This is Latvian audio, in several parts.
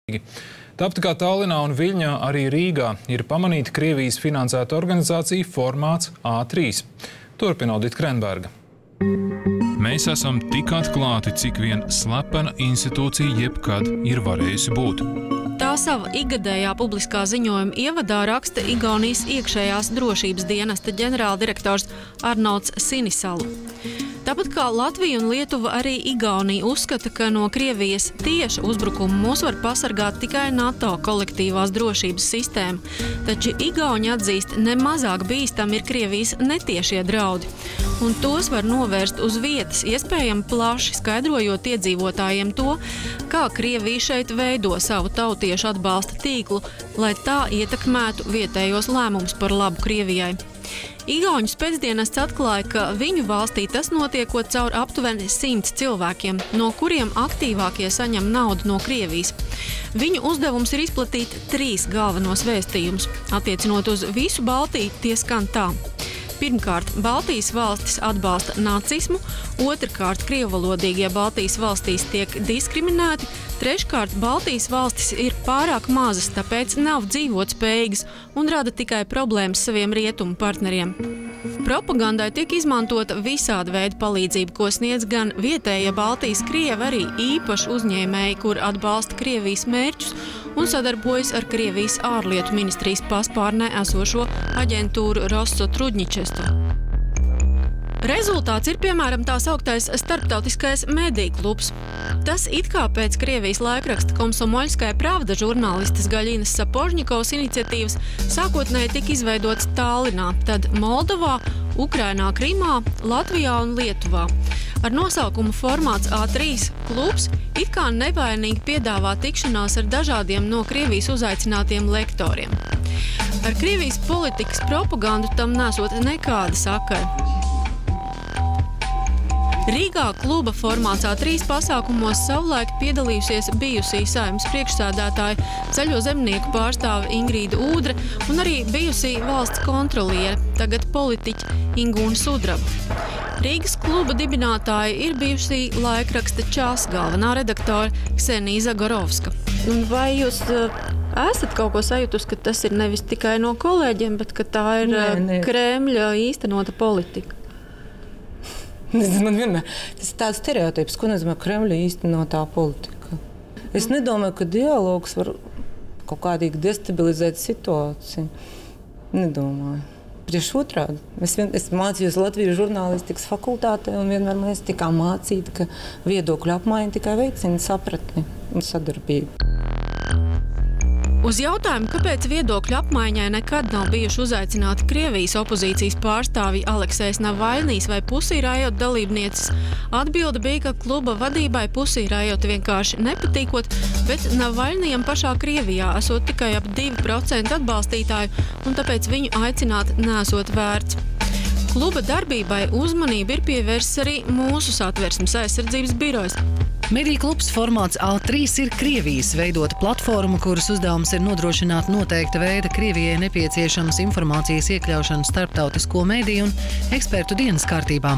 Tāpat kā Tallinā un Viļņā, arī Rīgā ir pamanīta Krievijas finansēta organizācija formāts A3. Turpina Audita Krenberga. Mēs esam tik atklāti, cik vien slepena institūcija jebkad ir varējusi būt. Tā sava ikgadējā publiskā ziņojuma ievadā raksta Igaunijas iekšējās drošības dienesta ģenerāldirektors Arnolds Sinisalu. Tāpat kā Latvija un Lietuva, arī Igaunija uzskata, ka no Krievijas tieša uzbrukuma mūs var pasargāt tikai NATO kolektīvās drošības sistēma. Taču Igauni atzīst, nemazāk bīstami ir Krievijas netiešie draudi. Un tos var novērst uz vietas, iespējami plaši skaidrojot iedzīvotājiem to, kā Krievija šeit veido savu tautiešu atbalsta tīklu, lai tā ietekmētu vietējos lēmumus par labu Krievijai. Igauņu spēcdienests atklāja, ka viņu valstī tas notiekot caur aptuveni 100 cilvēkiem, no kuriem aktīvākie saņem naudu no Krievijas. Viņu uzdevums ir izplatīt 3 galvenos vēstījumus. Attiecinot uz visu Baltiju, tie skan tā. Pirmkārt, Baltijas valstis atbalsta nacismu, otrkārt, krievvalodīgie Baltijas valstīs tiek diskriminēti, treškārt, Baltijas valstis ir pārāk mazas, tāpēc nav dzīvotspējīgas un rada tikai problēmas saviem rietumu partneriem. Propagandai tiek izmantota visāda veida palīdzība, ko sniedz gan vietējie Baltijas krievi, arī īpaši uzņēmēji, kur atbalsta Krievijas mērķus un sadarbojas ar Krievijas ārlietu ministrijas paspārnē esošo aģentūru Rostotrudņičestu. Rezultāts ir, piemēram, tā sauktais starptautiskais mediju klubs. Tas it kā pēc Krievijas laikraksta Komsomoļskaja Pravda žurnālistes Gaļinas Sapožņikovas iniciatīvas sākotnēji tika izveidots Tallinā, tad Moldovā, Ukrainā, Krimā, Latvijā un Lietuvā. Ar nosaukumu formāts A3 klubs it kā nevainīgi piedāvā tikšanās ar dažādiem no Krievijas uzaicinātiem lektoriem. Ar Krievijas politikas propagandu tam nesot nekāda sakara. Rīgā kluba formāts A3 pasākumos savulaik piedalījusies bijusī Saeimas priekšsēdētāja Zaļo zemnieku pārstāve Ingrīda Ūdre un arī bijusī valsts kontroliere, tagad politiķa Ingūna Sudraba. Rīgas kluba dibinātāja ir bijusī laikraksta Čas galvenā redaktora Ksenija Zagorovska. Un vai jūs esat kaut ko sajutus, ka tas ir nevis tikai no kolēģiem, bet ka tā ir Kremļa īstenota politika? Man vienmēr tas ir tāds stereotips, ko nozīmē Kremļa īstenotā politika. Es nedomāju, ka dialogs var kaut kādīgi destabilizēt situāciju. Nedomāju. Tieši otrādi. Es mācījos Latvijas žurnālistikas fakultātē un vienmēr man tika mācīta, ka viedokļu apmaiņa tikai veicina sapratni un sadarbību. Uz jautājumu, kāpēc viedokļu apmaiņai nekad nav bijuši uzaicināti Krievijas opozīcijas pārstāvji Aleksejs Navaļnijs vai Pussy Riot dalībnieces, atbilde bija, ka kluba vadībai Pussy Riot vienkārši nepatīkot, bet Navaļnijam pašā Krievijā esot tikai ap 2% atbalstītāju, un tāpēc viņu aicināt nesot vērts. Kluba darbībai uzmanību ir pievērsis arī mūsu Satversmes aizsardzības birojs. Mediju klubs formāts A3 ir Krievijas veidota platforma, kuras uzdevums ir nodrošināt noteikta veida Krievijai nepieciešamas informācijas iekļaušanu starptautisko mediju un ekspertu dienas kārtībā.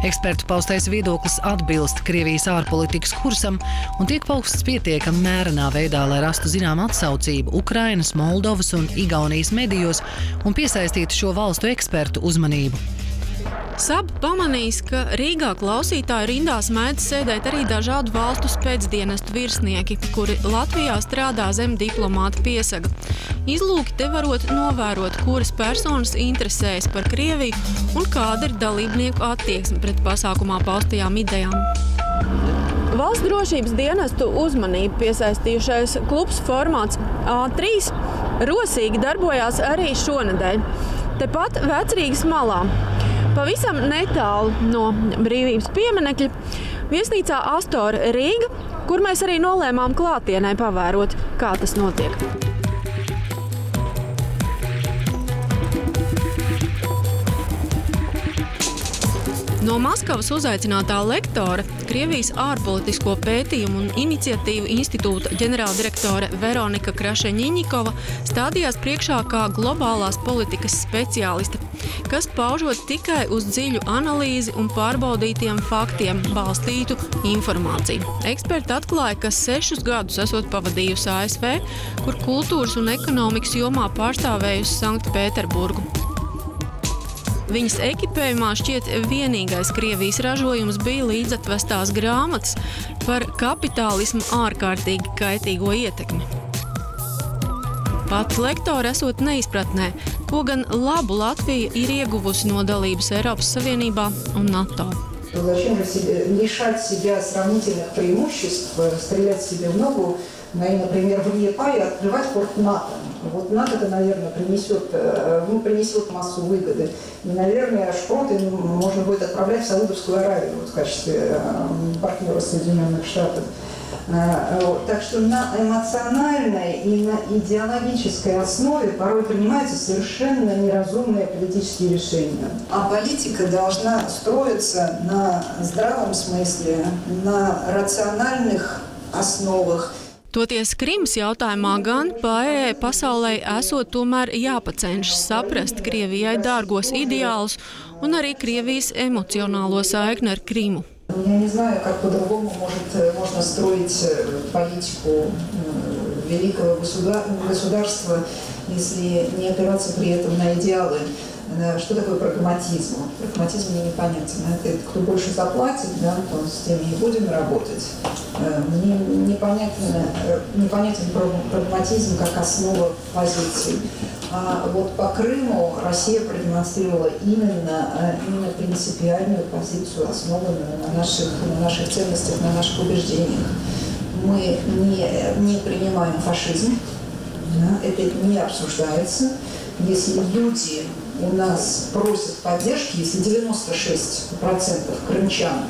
Ekspertu paustais viedoklis atbilst Krievijas ārpolitikas kursam un tiek pausts pietiekami mērenā veidā, lai rastu zinām atsaucību Ukrainas, Moldovas un Igaunijas medijos un piesaistītu šo valstu ekspertu uzmanību. SAB pamanīs, ka Rīgā klausītāju rindās mēdz sēdēt arī dažādu valstu spēcdienestu virsnieki, kuri Latvijā strādā zem diplomāta piesaga. Izlūki te varot novērot, kuras personas interesējas par Krieviju un kāda ir dalībnieku attieksme pret pasākumā paustajām idejām. Valsts drošības dienestu uzmanību piesaistījušais klubs formāts A3 rosīgi darbojās arī šonedēļ. Tepat Vecrīgas malā. Pavisam netālu no Brīvības pieminekļa viesnīcā Astor Rīga, kur mēs arī nolēmām klātienē pavērot, kā tas notiek. No Maskavas uzaicinātā lektora, Krievijas ārpolitisko pētījumu un iniciatīvu institūta ģenerāldirektore Veronika Krašeņiņikova stādījās priekšā kā globālās politikas speciāliste, kas paužot tikai uz dziļu analīzi un pārbaudītiem faktiem balstītu informāciju. Eksperti atklāja, ka 6 gadus esot pavadījusi ASV, kur kultūras un ekonomikas jomā pārstāvējusi Sanktpēterburgu. Viņas ekipējumā šķiet vienīgais Krievijas ražojums bija līdzatvestās grāmatas par kapitālismu ārkārtīgi kaitīgo ietekmi. Pati lektora esot neizpratnē, ko gan labu Latvija ir ieguvusi no dalības Eiropas Savienībā un NATO. Зачем лишать себя сравнительных преимуществ, стрелять себе в ногу, например, в ЕПА и открывать порт НАТО? Вот НАТО-то, наверное, принесет массу выгоды. И, наверное, шпроты можно будет отправлять в Саудовскую Аравию в качестве партнера Соединенных Штатов. Так что на эмоциональной и на идеологической основе порой принимаются совершенно неразумные политические решения. А политика должна строиться на здравом смысле, на рациональных основах. Toties Krimas jautājumā gan PAE pasaulē esot tomēr jāpacenšas saprast Krievijai dārgos ideālus un arī Krievijas emocionālo saikni ar Krimu. Я не знаю, как по-другому можно строить политику великого государства, если не опираться при этом на идеалы. Что такое прагматизм? Прагматизм мне непонятен. Это кто больше заплатит, да, то с теми и будем работать. Мне непонятен прагматизм как основа позиций. А вот по Крыму Россия продемонстрировала именно принципиальную позицию, основанную на наших ценностях, на наших убеждениях. Мы не принимаем фашизм, да, это не обсуждается. Если люди у нас просят поддержки, если 96% крымчан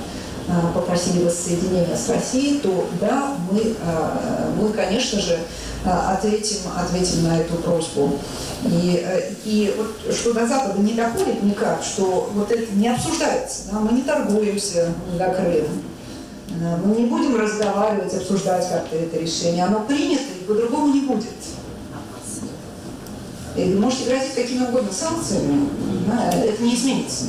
попросили воссоединения с Россией, то да, мы, конечно же, ответим на эту просьбу. И вот, что до Запада не доходит никак, что вот это не обсуждается. Да, мы не торгуемся за Крым. Мы не будем разговаривать, обсуждать как-то это решение. Оно принято и по-другому не будет. И можете грозить какими угодно санкциями, это не изменится.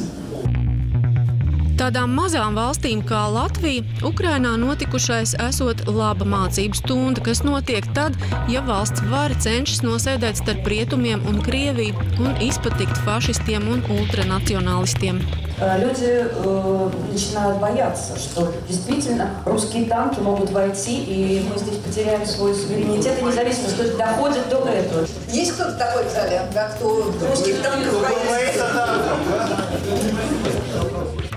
Tādām mazām valstīm kā Latvija, Ukrainā notikušais esot laba mācību stunda, kas notiek tad, ja valsts vara cenšas nosēdēt starp rietumiem un Krieviju un izpatikt fašistiem un ultranacionālistiem. Люди начинают бояться, что действительно русские танки могут войти, и мы здесь потеряем свой суверенитет и независимость. То есть доходит до этого. Есть кто-то такой в зале, да, кто русских танков боится?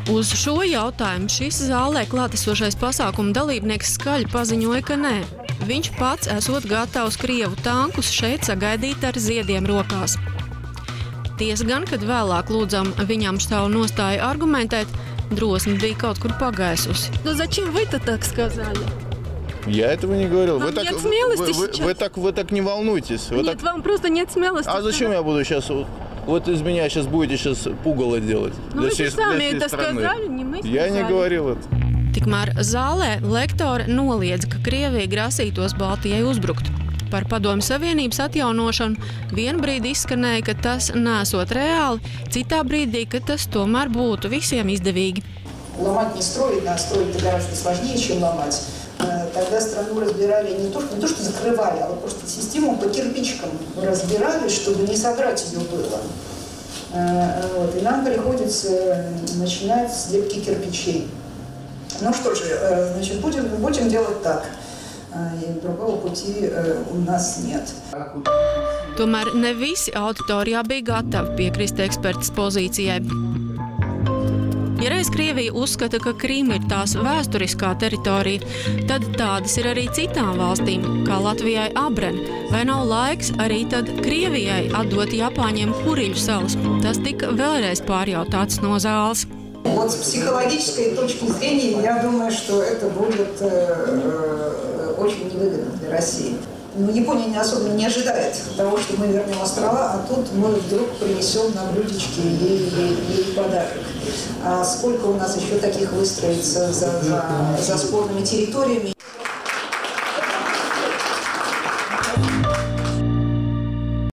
Uz šo jautājumu šis zālē klātesošais pasākuma dalībnieks skaļi paziņoja, ka nē. Viņš pats esot gatavs Krievu tankus šeit sagaidīt ar ziediem rokās. Tiesa gan, kad vēlāk lūdzam viņam savu nostāju argumentēt, drosme bija kaut kur pagaisusi. Nu, zачем вы-то так сказали? Я этого не говорил. Вам нет смелости сейчас? Вы так не волнуйтесь. Нет, вам просто нет смелости. А зачем я буду сейчас... Вот из меня сейчас будете пугало делать. Ну, вы же сами это сказали, не мы сказали. Я не говорил это. Tikmēr zālē lektore noliedza, ka Krievija grasītos Baltijai uzbrukt. Par Padomju Savienības atjaunošanu vien brīdi izskanēja, ka tas nesot reāli, citā brīdī, ka tas tomēr būtu visiem izdevīgi. Ломать не строить, да, строить гораздо сложнее, чем ломать. Тогда страну разбирали не то, что закрывали, а вот просто систему по кирпичикам разбирали, чтобы не содрать ее было. Вот. И нам приходится начинать с лепки кирпичей. Ну что же, значит, будем делать так. И другого пути у нас нет. Tomēr ne visi auditorijā bija gatavi piekrist ekspertas pozīcijai. Ja reiz Krievija uzskata, ka Krīma ir tās vēsturiskā teritorija, tad tādas ir arī citām valstīm, kā Latvijai Abren. Vai nav laiks arī tad Krievijai atdot Japāņiem Kuriļu salas? Tas tika vēlreiz pārjautāts no zāles. Вот с психологической точки зрения, я думаю, что это будет очень невыгодно для России. Япония особенно не ожидает того, что мы вернем острова, а тут мы вдруг принесем на блюдечке ей подарок. А сколько у нас еще таких выстроится за спорными территориями?